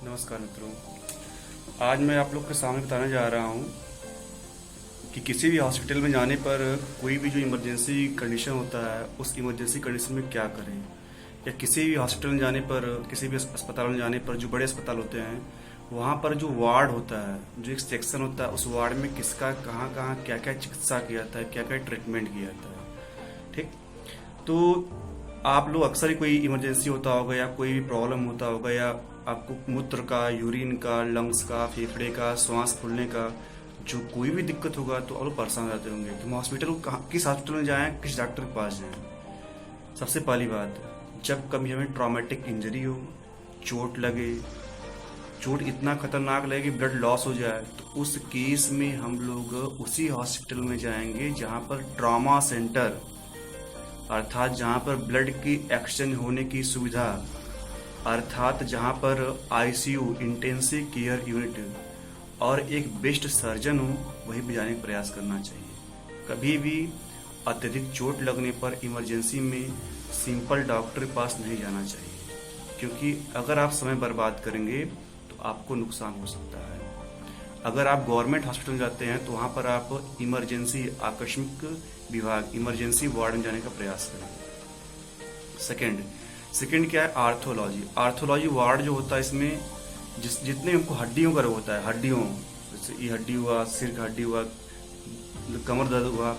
नमस्कार मित्रों। आज मैं आप लोग के सामने बताने जा रहा हूँ कि किसी भी हॉस्पिटल में जाने पर कोई भी जो इमरजेंसी कंडीशन होता है उस इमरजेंसी कंडीशन में क्या करें, या किसी भी हॉस्पिटल में जाने पर, किसी भी अस्पताल में जाने पर, जो बड़े अस्पताल होते हैं वहाँ पर जो वार्ड होता है, जो एक सेक्शन होता है, उस वार्ड में किसका कहाँ कहाँ क्या क्या चिकित्सा किया जाता है, क्या क्या ट्रीटमेंट किया जाता है। ठीक, तो आप लोग अक्सर ही कोई इमरजेंसी होता होगा या कोई भी प्रॉब्लम होता होगा, या आपको मूत्र का, यूरिन का, लंग्स का, फेफड़े का, श्वास फूलने का जो कोई भी दिक्कत होगा तो आप लोग परेशान रहते होंगे कि हम हॉस्पिटल किस हॉस्पिटल में जाएं, किस डॉक्टर के पास जाएं। सबसे पहली बात, जब कभी हमें ट्रॉमेटिक इंजरी हो, चोट लगे, चोट इतना खतरनाक लगे कि ब्लड लॉस हो जाए, तो उस केस में हम लोग उसी हॉस्पिटल में जाएंगे जहां पर ट्रॉमा सेंटर, अर्थात जहां पर ब्लड की एक्सचेंज होने की सुविधा, अर्थात जहां पर आईसीयू, इंटेंसिव केयर यूनिट और एक बेस्ट सर्जन हो, वहीं भी जाने का प्रयास करना चाहिए। कभी भी अत्यधिक चोट लगने पर इमरजेंसी में सिंपल डॉक्टर के पास नहीं जाना चाहिए, क्योंकि अगर आप समय बर्बाद करेंगे तो आपको नुकसान हो सकता है। अगर आप गवर्नमेंट हॉस्पिटल जाते हैं तो वहां पर आप इमरजेंसी आकस्मिक विभाग, इमरजेंसी वार्ड में जाने का प्रयास करें। सेकंड क्या है? आर्थोलॉजी। आर्थोलॉजी वार्ड जो होता है, इसमें जितने हमको हड्डियों का रोग होता है, हड्डियों, जैसे ये हड्डी हुआ, सिर का हड्डी हुआ, कमर दर्द हुआ,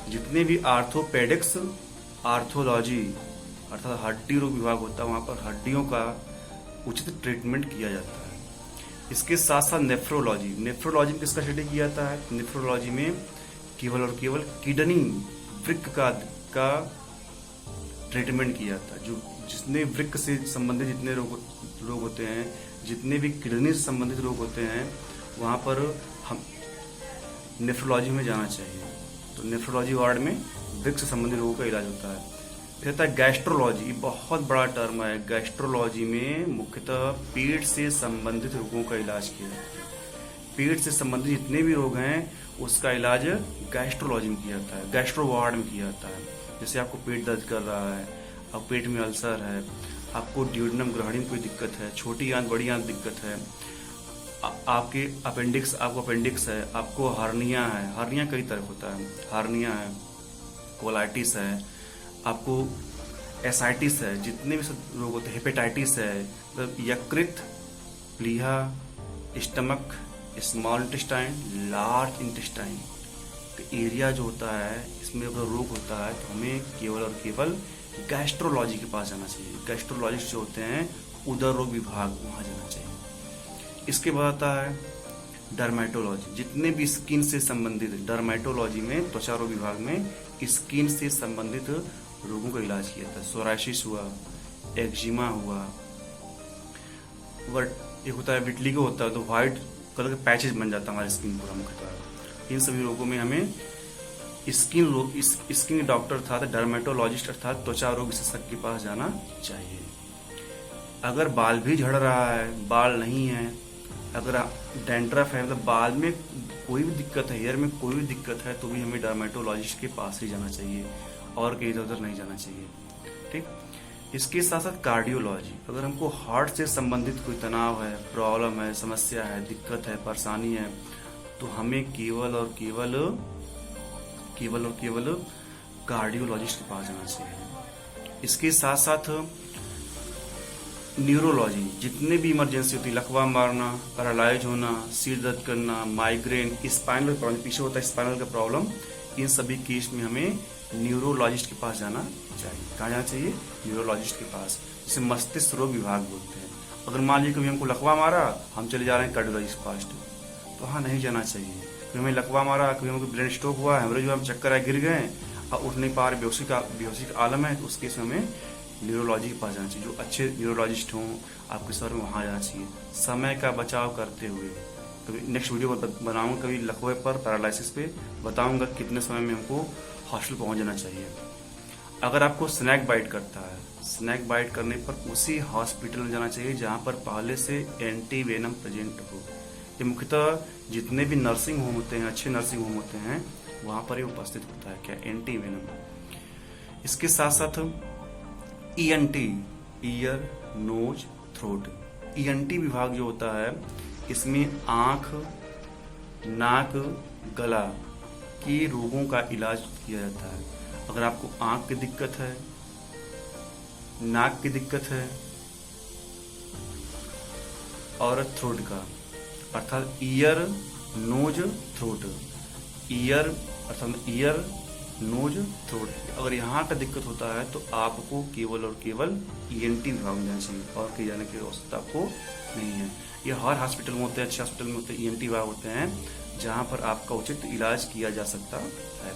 जितने भी आर्थोपेडिक्स, आर्थोलॉजी अर्थात हड्डी रोग विभाग होता है, वहां पर हड्डियों का उचित ट्रीटमेंट किया जाता है। इसके साथ साथ नेफ्रोलॉजी। नेफ्रोलॉजी में किसका स्टडी किया जाता है? नेफ्रोलॉजी में केवल और केवल किडनी, वृक्क का ट्रीटमेंट किया जाता है। जो जितने वृक्क से संबंधित जितने रोग होते हैं, जितने भी किडनी से संबंधित रोग होते हैं, वहाँ पर हम नेफ्रोलॉजी में जाना चाहिए। तो नेफ्रोलॉजी वार्ड में वृक्क से संबंधित रोगों का इलाज होता है। फिर आता है गैस्ट्रोलॉजी। बहुत बड़ा टर्म है। गैस्ट्रोलॉजी में मुख्यतः पेट से संबंधित रोगों का इलाज किया जाता है। पेट से संबंधित जितने भी रोग हैं उसका इलाज गैस्ट्रोलॉजी में किया जाता है, गैस्ट्रो वार्ड में किया जाता है। जैसे आपको पेट दर्द कर रहा है, अब पेट में अल्सर है, आपको ड्यूडेनम ग्रहणी में कोई दिक्कत है, छोटी आंत बड़ी आंत दिक्कत है, आपके आपको अपेंडिक्स है, आपको हार्निया है, हार्निया कई तरह होता है, हार्निया है, कोलाइटिस है, आपको एसाइटिस है, जितने भी सब रोग होते हैं, हेपेटाइटिस है, मतलब यकृत, प्लीहा, stomach, small intestine, large intestine area जो होता है, इसमें अगर रोग होता है तो हमें केवल और केवल गैस्ट्रोलॉजी के पास जाना चाहिए। गैस्ट्रोलॉजिस्ट जो होते हैं उदर रोग विभाग, वहाँ जाना चाहिए। इसके बाद आता है डर्मेटोलॉजी। जितने भी स्किन से संबंधित, डर्मेटोलॉजी में, त्वचा रोग विभाग में स्किन से संबंधित रोगों का इलाज किया जाता है। सोराइसिस हुआ, एक्जिमा हुआ, एक होता है विटलिगो होता है, तो व्हाइट कलर के पैचेज बन जाता है हमारी स्किन पूरा मुख्यतः। इन सभी रोगों में हमें स्किन डॉक्टर अर्थात डर्मेटोलॉजिस्ट अर्थात त्वचा रोग विशेषज्ञ के पास जाना चाहिए। अगर बाल भी झड़ रहा है, बाल नहीं है, अगर डैंड्रफ है, मतलब बाल में कोई भी दिक्कत है, हेयर में कोई भी दिक्कत है, तो भी हमें डर्मेटोलॉजिस्ट के पास ही जाना चाहिए और कहीं इधर उधर नहीं जाना चाहिए। ठीक, इसके साथ साथ कार्डियोलॉजी। अगर हमको हार्ट से संबंधित कोई तनाव है, प्रॉब्लम है, समस्या है, दिक्कत है, परेशानी है, तो हमें केवल और केवल कार्डियोलॉजिस्ट के पास जाना चाहिए। इसके साथ साथ न्यूरोलॉजी। जितने भी इमरजेंसी होती है, लकवा मारना, पैरालाइज होना, सिर दर्द करना, माइग्रेन, स्पाइनल प्रॉब्लम, पीछे होता है स्पाइनल का प्रॉब्लम, इन सभी केस में हमें न्यूरोलॉजिस्ट के पास जाना चाहिए। कहाँ जाना चाहिए? न्यूरोलॉजिस्ट के पास, जिसे मस्तिष्क रोग विभाग बोलते हैं। अगर मान लीजिए कभी हमको लकवा मारा, हम चले जा रहे हैं कार्डियोलॉजिस्ट के पास, तो वहाँ नहीं जाना चाहिए। कभी हमें लकवा मारा, कभी हमको ब्रेन स्ट्रोक हुआ, हेमरेज हुआ, हम चक्कर आए, गिर गए और उठ नहीं पा रहे, बेहोशी का आलम है, तो उस केस में हमें न्यूरोलॉजी के पास जाना चाहिए। जो अच्छे न्यूरोलॉजिस्ट हों आपके शहर में, वहाँ जाना चाहिए। समय का बचाव करते हुए, कभी नेक्स्ट वीडियो बनाऊंगा कभी लकवे पर, पैरालिसिस पे बताऊंगा कितने समय में हमको हॉस्पिटल पहुँच जाना चाहिए। अगर आपको स्नैक बाइट करता है, स्नैक बाइट करने पर उसी हॉस्पिटल में जाना चाहिए जहाँ पर पहले से एंटी वेनम प्रेजेंट हो। ये मुख्यतः जितने भी नर्सिंग होम होते हैं, अच्छे नर्सिंग होम होते हैं, वहाँ पर ही उपस्थित होता है क्या? Anti venom. इसके साथ साथ ENT, ear, nose, throat, ENT विभाग जो होता है, इसमें आँख, नाक, गला के रोगों का इलाज किया जाता है। अगर आपको आँख की दिक्कत है, नाक की दिक्कत है और थ्रोट का, अर्थात ईयर, नोज, थ्रोट, ईयर अर्थात ईयर, नोज, थ्रोट, अगर यहाँ का दिक्कत होता है तो आपको केवल और केवल ईएनटी विभाग में जाना चाहिए और कहीं जाने की आवश्यकता आपको नहीं है। ये हर हॉस्पिटल में होते हैं, अच्छे हॉस्पिटल में होते हैं, ईएनटी विभाग होते हैं जहाँ पर आपका उचित इलाज किया जा सकता है।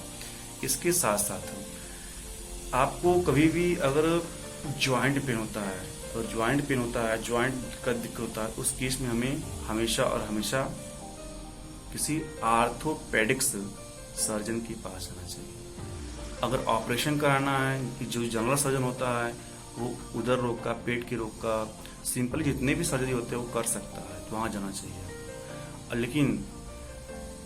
इसके साथ साथ आपको कभी भी अगर ज्वाइंट पेन होता है और ज्वाइंट पेन होता है, ज्वाइंट का दिक्कत होता है, उस केस में हमें हमेशा और हमेशा किसी आर्थोपेडिक्स सर्जन के पास जाना चाहिए। अगर ऑपरेशन कराना है, कि जो जनरल सर्जन होता है वो उदर रोग का, पेट के रोग का, सिंपल जितने भी सर्जरी होते हैं वो कर सकता है, तो वहाँ जाना चाहिए। लेकिन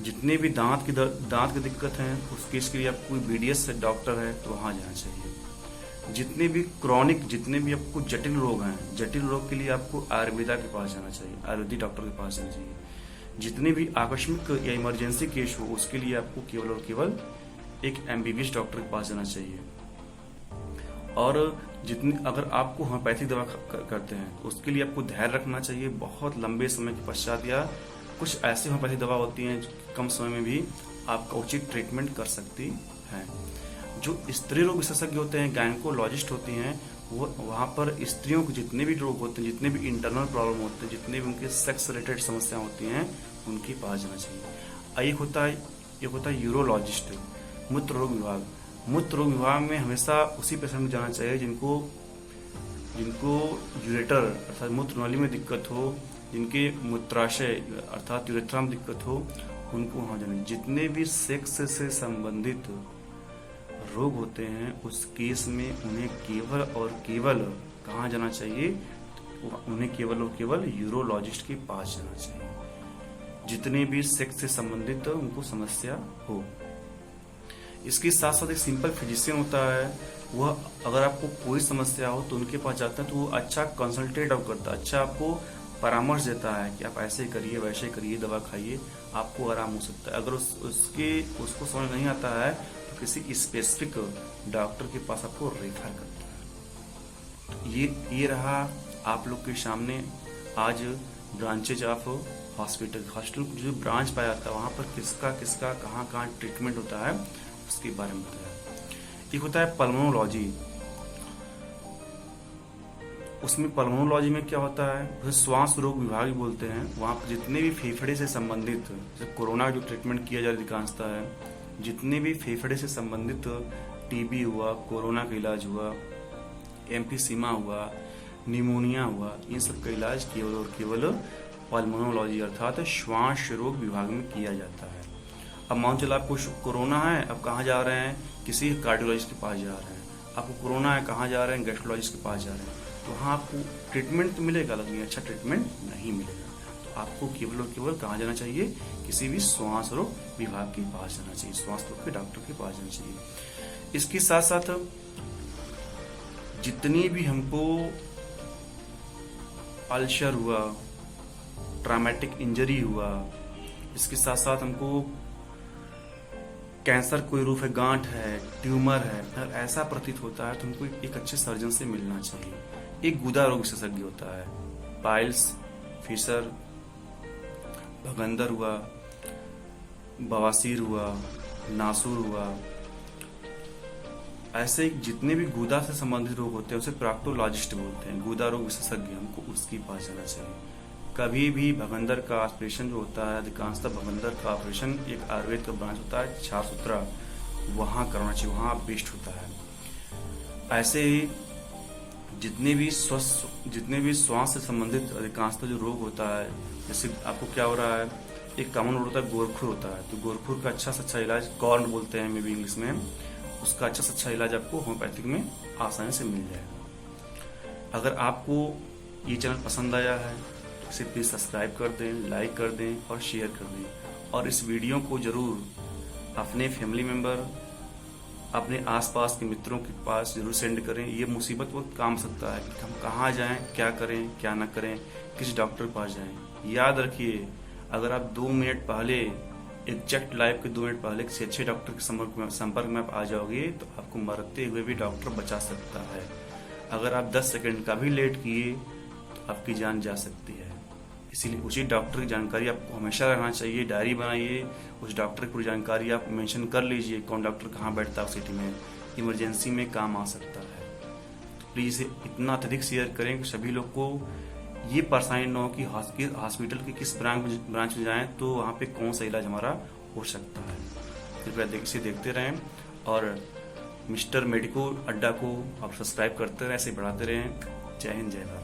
जितने भी दांत की दिक्कत है उस केस के लिए आप कोई बीडीएस डॉक्टर है तो वहाँ जाना चाहिए। जितने भी क्रॉनिक, जितने भी आपको जटिल रोग हैं, जटिल रोग के लिए आपको आयुर्वेदा के पास जाना चाहिए, आयुर्वेदिक डॉक्टर के पास जाना चाहिए। जितने भी आकस्मिक या इमरजेंसी केस हो उसके लिए आपको केवल और केवल एक एमबीबीएस डॉक्टर के पास जाना चाहिए। और जितनी अगर आपको होम्योपैथिक दवा करते हैं तो उसके लिए आपको धैर्य रखना चाहिए। बहुत लंबे समय के पश्चात या कुछ ऐसी होम्योपैथिक दवा होती हैं जो कम समय में भी आपका उचित ट्रीटमेंट कर सकती हैं। जो स्त्री रोग विशेषज्ञ होते हैं, गायनेकोलॉजिस्ट होती हैं, वो वहाँ पर स्त्रियों के जितने भी रोग होते हैं, जितने भी इंटरनल प्रॉब्लम होते हैं, जितने भी उनके सेक्स रिलेटेड समस्याएं होती हैं, उनके पास जाना चाहिए। एक होता है यूरोलॉजिस्ट, मूत्र रोग विभाग। मूत्र रोग विभाग में हमेशा उसी पेशेंट में जाना चाहिए जिनको यूरेटर अर्थात मूत्र नली में दिक्कत हो, जिनके मूत्राशय अर्थात यूरेथ्रा में दिक्कत हो, उनको वहाँ जाना। जितने भी सेक्स से संबंधित रोग होते हैं उस केस में उन्हें केवल और केवल कहाँ जाना चाहिए, उन्हें केवल और केवल यूरोलॉजिस्ट के पास जाना चाहिए। जितने भी सेक्स से संबंधित उनको समस्या हो। इसके साथ साथ एक सिंपल फिजिशियन होता है, वह अगर आपको कोई समस्या हो तो उनके पास जाते हैं तो वो अच्छा कंसल्टेट आप करता है, अच्छा आपको परामर्श देता है कि आप ऐसे करिए, वैसे करिए, दवा खाइए, आपको आराम हो सकता है। अगर उसको समझ नहीं आता है तो किसी स्पेसिफिक डॉक्टर के पास आपको रेफर करता है। तो ये रहा आप लोग के सामने आज ब्रांचेज ऑफ हॉस्पिटल जो ब्रांच पाया जाता है वहाँ पर किसका कहाँ ट्रीटमेंट होता है उसके बारे में बताया। एक होता है पल्मोनोलॉजी। उसमें पल्मोनोलॉजी में क्या होता है, उसे श्वास रोग विभाग बोलते हैं। वहाँ पर जितने भी फेफड़े से संबंधित, जैसे कोरोना जो ट्रीटमेंट किया जाए अधिकांशता है, जितने भी फेफड़े से संबंधित टीबी हुआ, कोरोना का इलाज हुआ, एम्फीसीमा हुआ, निमोनिया हुआ, इन सब का इलाज केवल और केवल पल्मोनोलॉजी अर्थात श्वास रोग विभाग में किया जाता है। अब मान चलो आपको कोरोना है, अब कहाँ जा रहे हैं, किसी कार्डियोलॉजिस्ट के पास जा रहे हैं। आपको कोरोना है, कहाँ जा रहे हैं, गैस्ट्रोलॉजिस्ट के पास जा रहे हैं। तो वहाँ आपको ट्रीटमेंट तो मिलेगा लेकिन अच्छा ट्रीटमेंट नहीं मिलेगा। तो आपको केवल और केवल कहाँ जाना चाहिए, किसी भी श्वास रोग विभाग के पास जाना चाहिए, श्वास रोग के डॉक्टर के पास जाना चाहिए। इसके साथ साथ जितनी भी हमको अल्सर हुआ, ट्रॉमेटिक इंजरी हुआ, इसके साथ साथ हमको कैंसर कोई रूप है, गांठ है, ट्यूमर है, अगर ऐसा प्रतीत होता है तो हमको एक अच्छे सर्जन से मिलना चाहिए। एक गुदा रोग विशेषज्ञ होता है, पाइल्स, फिशर, भगंदर हुआ, बवासीर हुआ, नासूर हुआ, ऐसे जितने भी गुदा से संबंधित रोग होते हैं उसे प्रॉक्टोलॉजिस्ट बोलते हैं, गुदा रोग विशेषज्ञ, हमको उसके पास जाना चाहिए। कभी भी भगंदर का ऑपरेशन जो होता है, अधिकांशतः भगंदर का ऑपरेशन एक आयुर्वेद का ब्रांच होता है छासूत्रा, वहाँ करना चाहिए, वहाँ बेस्ट होता है। ऐसे ही जितने भी श्वास से संबंधित अधिकांशतः जो रोग होता है, जैसे आपको क्या हो रहा है, एक कॉमन रोग होता है गोरखुर होता है, तो गोरखुर का अच्छा से अच्छा इलाज, कॉर्न बोलते हैं मे भी इंग्लिश में, उसका अच्छा से अच्छा इलाज आपको होम्योपैथिक में आसानी से मिल जाएगा। अगर आपको ये चैनल पसंद आया है तो इसे प्लीज़ सब्सक्राइब कर दें, लाइक कर दें और शेयर कर दें, और इस वीडियो को ज़रूर अपने फैमिली मेम्बर, अपने आसपास के मित्रों के पास जरूर सेंड करें। ये मुसीबत वक्त काम आ सकता है कि हम कहाँ जाएं, क्या करें, क्या ना करें, किस डॉक्टर के पास जाएं। याद रखिए, अगर आप 2 मिनट पहले, एग्जैक्ट लाइव के 2 मिनट पहले किसी अच्छे डॉक्टर के संपर्क में आप आ जाओगे तो आपको मरते हुए भी डॉक्टर बचा सकता है। अगर आप 10 सेकंड का भी लेट किए तो आपकी जान जा सकती है। इसीलिए उचित डॉक्टर की जानकारी आपको हमेशा रहना चाहिए। डायरी बनाइए, उस डॉक्टर की पूरी जानकारी आप मेंशन कर लीजिए, कौन डॉक्टर कहाँ बैठता है उस सिटी में, इमरजेंसी में काम आ सकता है। तो प्लीज़ इतना अत्यधिक शेयर करें कि सभी लोग को ये परेशानी न हो कि हॉस्पिटल के किस ब्रांच में जाएं तो वहाँ पे कौन सा इलाज हमारा हो सकता है। कृपया इसे देखते रहें और मिस्टर मेडिको अड्डा को आप सब्सक्राइब करते रहें, ऐसे बढ़ाते रहें। जय हिंद, जय भारत।